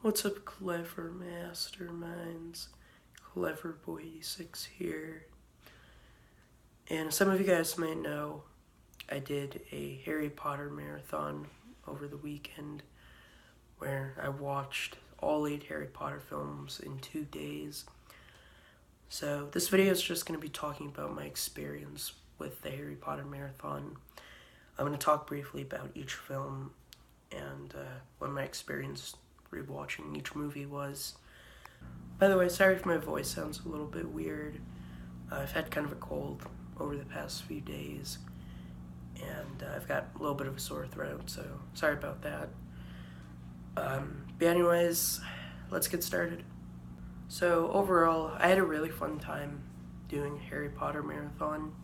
What's up, clever masterminds? Clever Boy 86 here. And some of you guys might know I did a Harry Potter marathon over the weekend where I watched all 8 Harry Potter films in 2 days. So this video is just going to be talking about my experience with the Harry Potter marathon. I'm going to talk briefly about each film and what my experience rewatching each movie was. By the way, sorry if my voice sounds a little bit weird. I've had kind of a cold over the past few days, and I've got a little bit of a sore throat, so sorry about that. But anyways, let's get started. So overall, I had a really fun time doing Harry Potter marathon.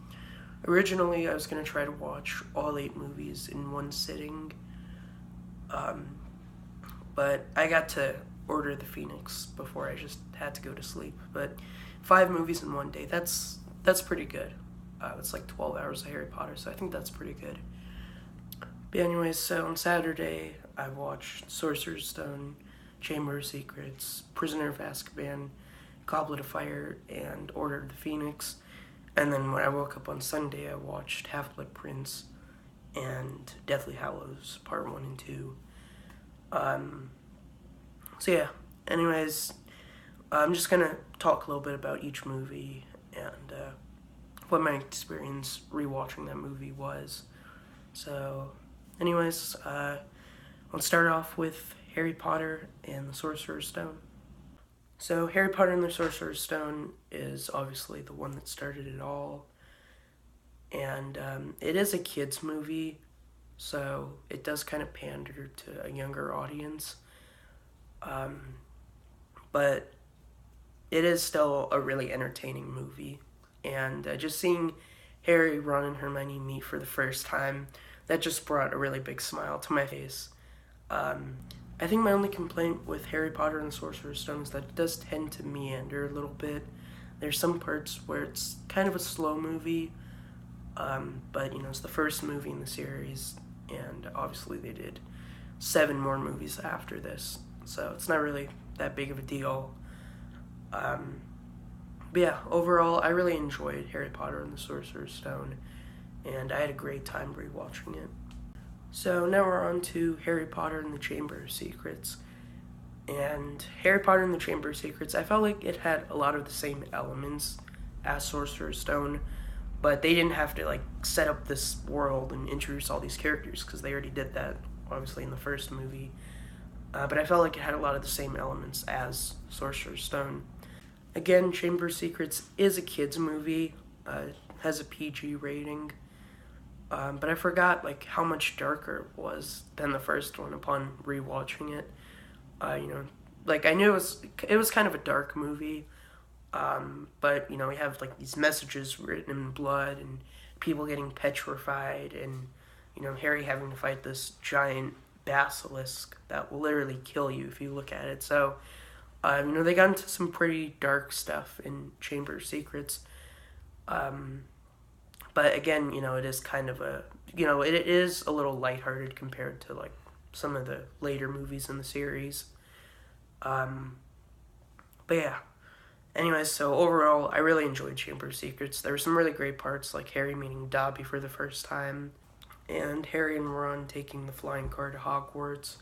Originally, I was going to try to watch all 8 movies in one sitting, but I got to Order of the Phoenix before I just had to go to sleep. But 5 movies in one day, that's pretty good. It's like 12 hours of Harry Potter, so I think that's pretty good. But anyways, so on Saturday, I watched Sorcerer's Stone, Chamber of Secrets, Prisoner of Azkaban, Goblet of Fire, and Order of the Phoenix. And then when I woke up on Sunday, I watched Half-Blood Prince and Deathly Hallows Part 1 and 2. So yeah, anyways, I'm just going to talk a little bit about each movie and what my experience rewatching that movie was. So anyways, let's start off with Harry Potter and the Sorcerer's Stone. So Harry Potter and the Sorcerer's Stone is obviously the one that started it all. And it is a kid's movie, so it does kind of pander to a younger audience. But it is still a really entertaining movie. And just seeing Harry, Ron, and Hermione meet for the first time, that just brought a really big smile to my face. I think my only complaint with Harry Potter and the Sorcerer's Stone is that it does tend to meander a little bit. There's some parts where it's kind of a slow movie, but it's the first movie in the series, and obviously they did 7 more movies after this, so it's not really that big of a deal. But yeah, overall, I really enjoyed Harry Potter and the Sorcerer's Stone, and I had a great time rewatching it. So now we're on to Harry Potter and the Chamber of Secrets. And Harry Potter and the Chamber of Secrets, I felt like it had a lot of the same elements as Sorcerer's Stone, but they didn't have to set up this world and introduce all these characters, because they already did that, obviously, in the first movie. But I felt like it had a lot of the same elements as Sorcerer's Stone. Again, Chamber of Secrets is a kid's movie, has a PG rating, but I forgot how much darker it was than the first one upon rewatching it. I knew it was kind of a dark movie, but we have these messages written in blood and people getting petrified, and Harry having to fight this giant basilisk that will literally kill you if you look at it. So they got into some pretty dark stuff in Chamber of Secrets. But again, it is kind of it is a little lighthearted compared to some of the later movies in the series. But yeah. Anyways, so overall, I really enjoyed Chamber of Secrets. There were some really great parts, like Harry meeting Dobby for the first time, and Harry and Ron taking the flying car to Hogwarts.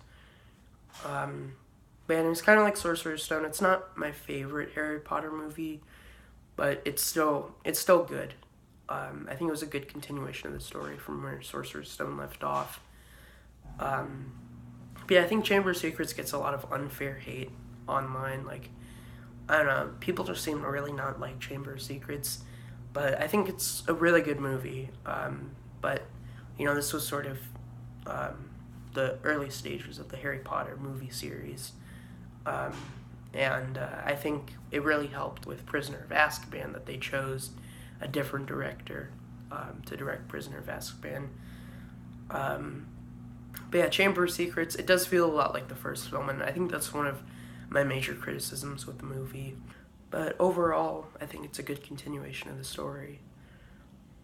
Man, it's kind of like Sorcerer's Stone. It's not my favorite Harry Potter movie, but it's still good. I think it was a good continuation of the story from where Sorcerer's Stone left off. But yeah, I think Chamber of Secrets gets a lot of unfair hate online. I don't know, people just seem to really not like Chamber of Secrets, but I think it's a really good movie. But this was sort of the early stages of the Harry Potter movie series. And I think it really helped with Prisoner of Azkaban that they chose a different director to direct Prisoner of Azkaban. But yeah, Chamber of Secrets, it does feel a lot like the first film, and I think that's one of my major criticisms with the movie. But overall, I think it's a good continuation of the story.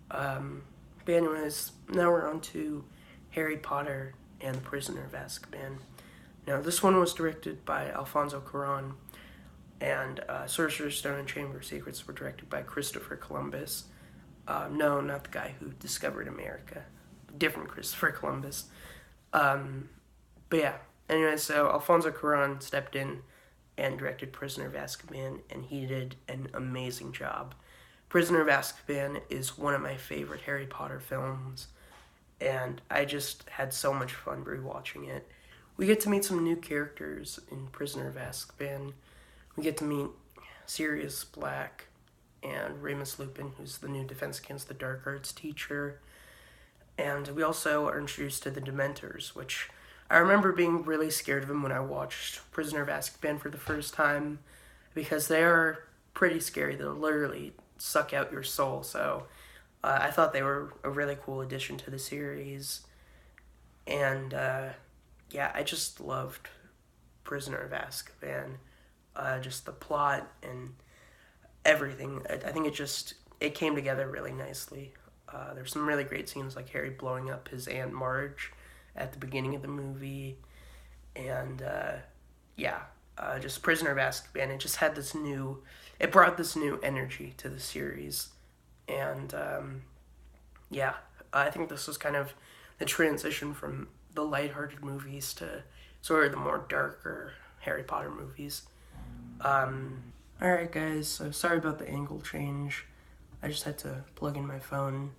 But anyways, now we're on to Harry Potter and the Prisoner of Azkaban. Now, this one was directed by Alfonso Cuarón, and Sorcerer's Stone and Chamber of Secrets were directed by Christopher Columbus. No, not the guy who discovered America. Different Christopher Columbus. But yeah, anyway, so Alfonso Cuarón stepped in and directed Prisoner of Azkaban, and he did an amazing job. Prisoner of Azkaban is one of my favorite Harry Potter films, and I just had so much fun rewatching it. We get to meet some new characters in Prisoner of Azkaban. We get to meet Sirius Black and Remus Lupin, who's the new Defense Against the Dark Arts teacher. And we also are introduced to the Dementors, which I remember being really scared of them when I watched Prisoner of Azkaban for the first time, because they are pretty scary. They'll literally suck out your soul, so I thought they were a really cool addition to the series. And yeah, I just loved Prisoner of Azkaban. Just the plot and everything. I think it came together really nicely. There's some really great scenes like Harry blowing up his Aunt Marge at the beginning of the movie. And just Prisoner of Azkaban. It just had it brought this new energy to the series. And I think this was kind of the transition from the lighthearted movies to sort of the more darker Harry Potter movies. Alright guys, so sorry about the angle change. I just had to plug in my phone.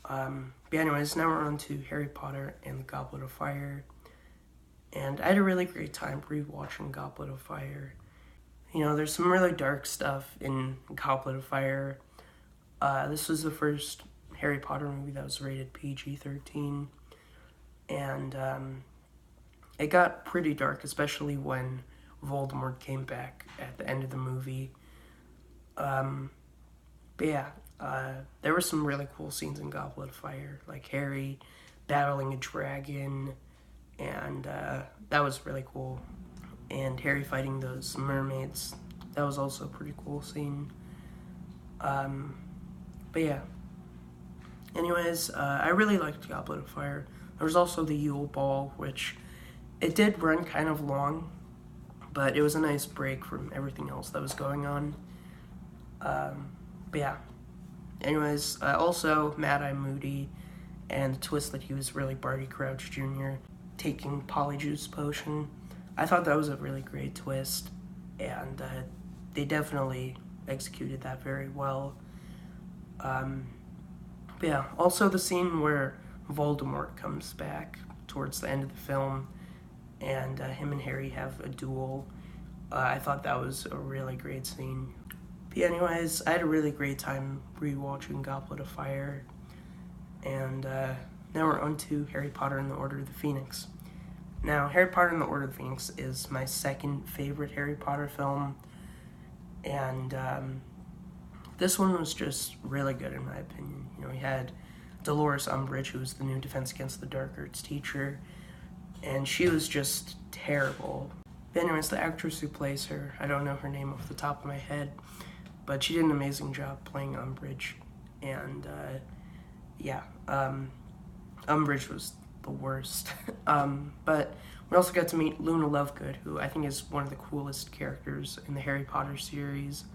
But anyways, now we're on to Harry Potter and the Goblet of Fire. And I had a really great time rewatching Goblet of Fire. You know, there's some really dark stuff in Goblet of Fire. This was the first Harry Potter movie that was rated PG-13. And it got pretty dark, especially when Voldemort came back at the end of the movie. But yeah, there were some really cool scenes in Goblet of Fire, like Harry battling a dragon, and that was really cool. And Harry fighting those mermaids, that was also a pretty cool scene. But yeah. Anyways, I really liked Goblet of Fire. There was also the Yule Ball, which it did run kind of long, but it was a nice break from everything else that was going on. But yeah. Anyways, also Mad-Eye Moody, and the twist that he was really Barty Crouch Jr. taking Polyjuice Potion. I thought that was a really great twist, and they definitely executed that very well. But yeah, also the scene where Voldemort comes back towards the end of the film, and him and Harry have a duel. I thought that was a really great scene. But anyways, I had a really great time rewatching Goblet of Fire, and now we're on to Harry Potter and the Order of the Phoenix. Now, Harry Potter and the Order of the Phoenix is my second favorite Harry Potter film, and this one was just really good in my opinion. You know, we had Dolores Umbridge, who was the new Defense Against the Dark Arts teacher, and she was just terrible. But anyways, the actress who plays her, I don't know her name off the top of my head, but she did an amazing job playing Umbridge, and Umbridge was the worst. But we also got to meet Luna Lovegood, who I think is one of the coolest characters in the Harry Potter series,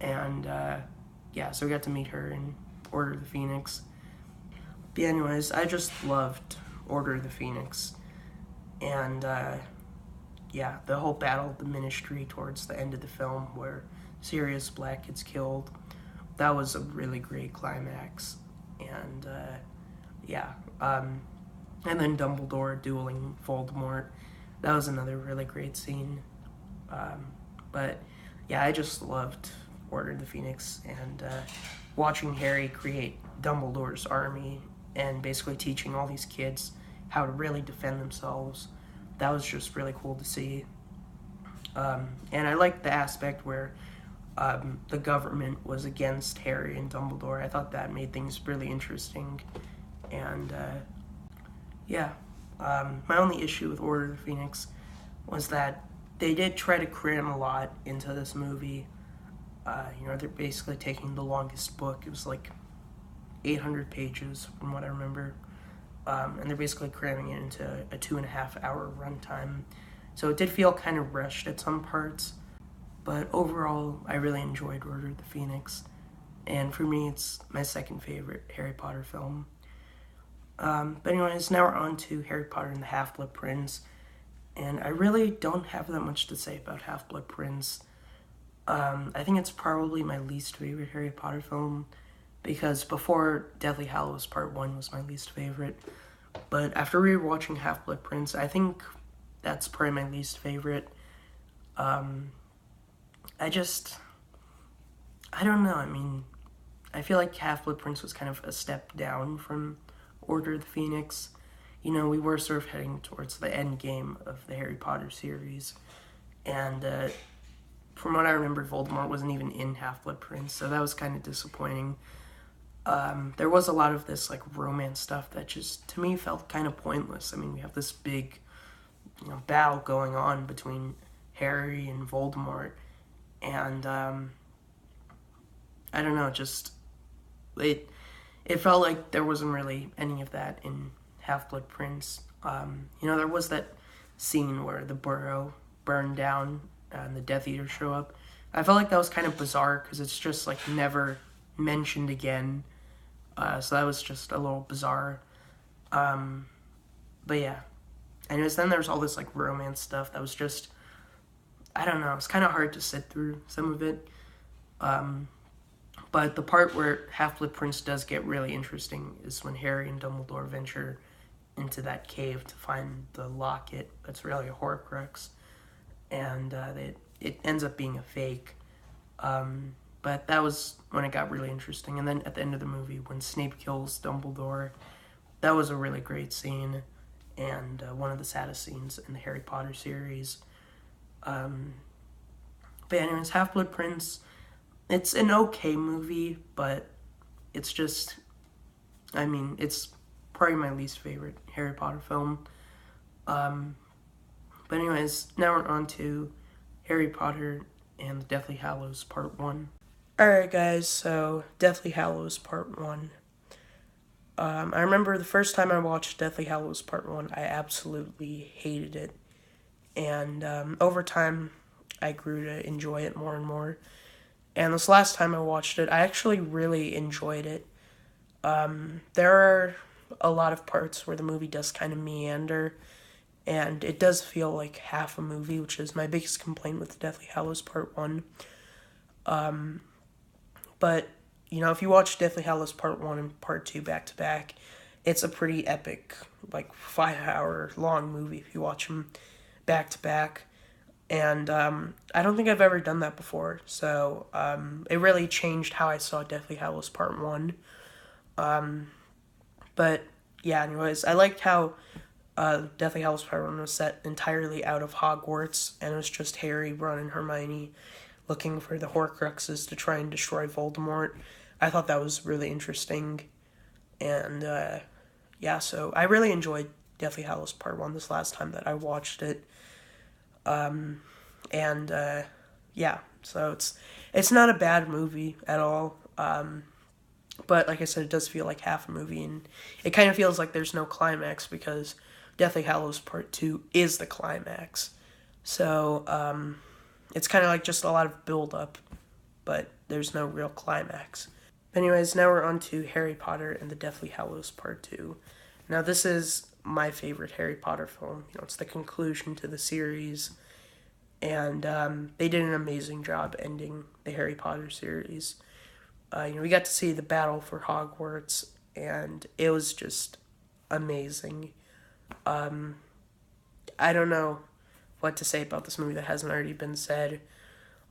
and so we got to meet her in Order of the Phoenix. But anyways, I just loved Order of the Phoenix, and the whole battle of the Ministry towards the end of the film where Sirius Black gets killed, that was a really great climax. And and then Dumbledore dueling Voldemort, that was another really great scene. But yeah, I just loved Order of the Phoenix, and watching Harry create Dumbledore's army and basically teaching all these kids how to really defend themselves, that was just really cool to see. And I liked the aspect where the government was against Harry and Dumbledore. I thought that made things really interesting. And my only issue with Order of the Phoenix was that they did try to cram a lot into this movie. They're basically taking the longest book. It was like 800 pages from what I remember. and they're basically cramming it into a 2.5 hour runtime. So it did feel kind of rushed at some parts, but overall, I really enjoyed Order of the Phoenix, and for me, it's my second favorite Harry Potter film. But anyways, now we're on to Harry Potter and the Half-Blood Prince, and I really don't have that much to say about Half-Blood Prince. I think it's probably my least favorite Harry Potter film, because before Deathly Hallows Part 1 was my least favorite, but after rewatching Half-Blood Prince, I think that's probably my least favorite. I don't know, I mean, I feel like Half-Blood Prince was kind of a step down from Order of the Phoenix. You know, we were sort of heading towards the end game of the Harry Potter series, and from what I remember, Voldemort wasn't even in Half-Blood Prince, so that was kind of disappointing. There was a lot of this, like, romance stuff that just, to me, felt kind of pointless. I mean, we have this big, battle going on between Harry and Voldemort, and, I don't know, just, it felt like there wasn't really any of that in Half-Blood Prince. There was that scene where the burrow burned down and the Death Eaters show up. I felt like that was kind of bizarre because it's just, like, never mentioned again. So that was just a little bizarre. But yeah. Anyways, then there's all this, like, romance stuff that was just, I don't know, it's kind of hard to sit through some of it. But the part where Half-Blood Prince does get really interesting is when Harry and Dumbledore venture into that cave to find the locket that's really a Horcrux, and it ends up being a fake. But that was when it got really interesting. And then at the end of the movie, when Snape kills Dumbledore, that was a really great scene, and one of the saddest scenes in the Harry Potter series. But anyways, Half-Blood Prince, it's an okay movie, but it's just, I mean, it's probably my least favorite Harry Potter film. But anyways, now we're on to Harry Potter and the Deathly Hallows Part 1. Alright guys, so Deathly Hallows Part 1. I remember the first time I watched Deathly Hallows Part 1, I absolutely hated it. And over time, I grew to enjoy it more and more. And this last time I watched it, I actually really enjoyed it. There are a lot of parts where the movie does kind of meander, and it does feel like half a movie, which is my biggest complaint with Deathly Hallows Part 1. But, if you watch Deathly Hallows Part 1 and Part 2 back to back, it's a pretty epic, like, 5-hour long movie if you watch them back to back. And I don't think I've ever done that before, so it really changed how I saw Deathly Hallows Part 1. But, yeah, anyways, I liked how Deathly Hallows Part 1 was set entirely out of Hogwarts, and it was just Harry, Ron, and Hermione looking for the Horcruxes to try and destroy Voldemort. I thought that was really interesting, and, so I really enjoyed Deathly Hallows Part 1 this last time that I watched it. So it's not a bad movie at all, but like I said, it does feel like half a movie, and it kind of feels like there's no climax, because Deathly Hallows Part 2 is the climax, so, it's kind of like just a lot of build-up, but there's no real climax. Anyways, now we're on to Harry Potter and the Deathly Hallows Part 2. Now, this is my favorite Harry Potter film. It's the conclusion to the series, and they did an amazing job ending the Harry Potter series. We got to see the battle for Hogwarts, and it was just amazing. I don't know what to say about this movie that hasn't already been said.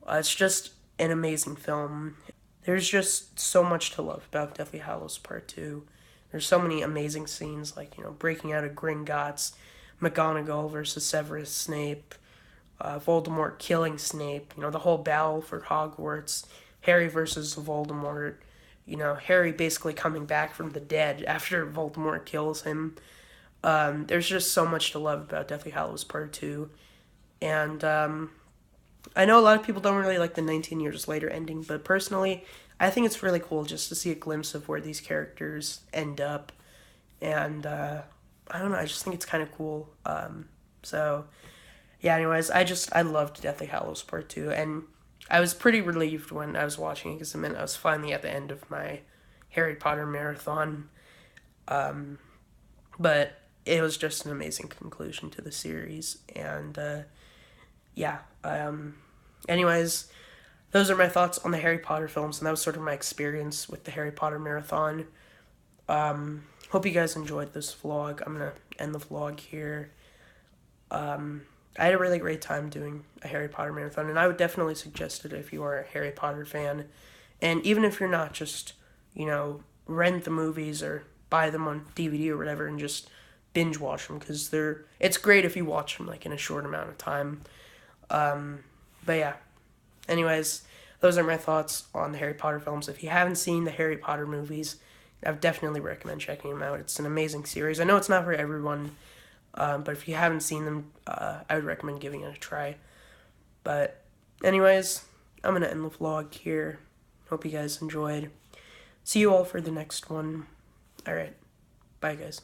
It's just an amazing film. There's just so much to love about Deathly Hallows Part 2. There's so many amazing scenes, like, breaking out of Gringotts, McGonagall versus Severus Snape, Voldemort killing Snape, the whole battle for Hogwarts, Harry versus Voldemort, Harry basically coming back from the dead after Voldemort kills him. There's just so much to love about Deathly Hallows Part 2. And I know a lot of people don't really like the 19 years later ending, but personally, I think it's really cool just to see a glimpse of where these characters end up. and I don't know, I just think it's kind of cool. So yeah, anyways, I loved Deathly Hallows Part 2, and I was pretty relieved when I was watching it because it meant I was finally at the end of my Harry Potter marathon. But it was just an amazing conclusion to the series, and yeah. Anyways, those are my thoughts on the Harry Potter films, and that was sort of my experience with the Harry Potter marathon. Hope you guys enjoyed this vlog. I'm gonna end the vlog here. I had a really great time doing a Harry Potter marathon, and I would definitely suggest it if you are a Harry Potter fan. And even if you're not, just, rent the movies or buy them on DVD or whatever and just binge watch them, because it's great if you watch them like in a short amount of time. But yeah, anyways, those are my thoughts on the Harry Potter films. If you haven't seen the Harry Potter movies, I would definitely recommend checking them out. It's an amazing series. I know it's not for everyone, but if you haven't seen them, I would recommend giving it a try. But anyways, I'm going to end the vlog here. Hope you guys enjoyed. See you all for the next one. Alright, bye guys.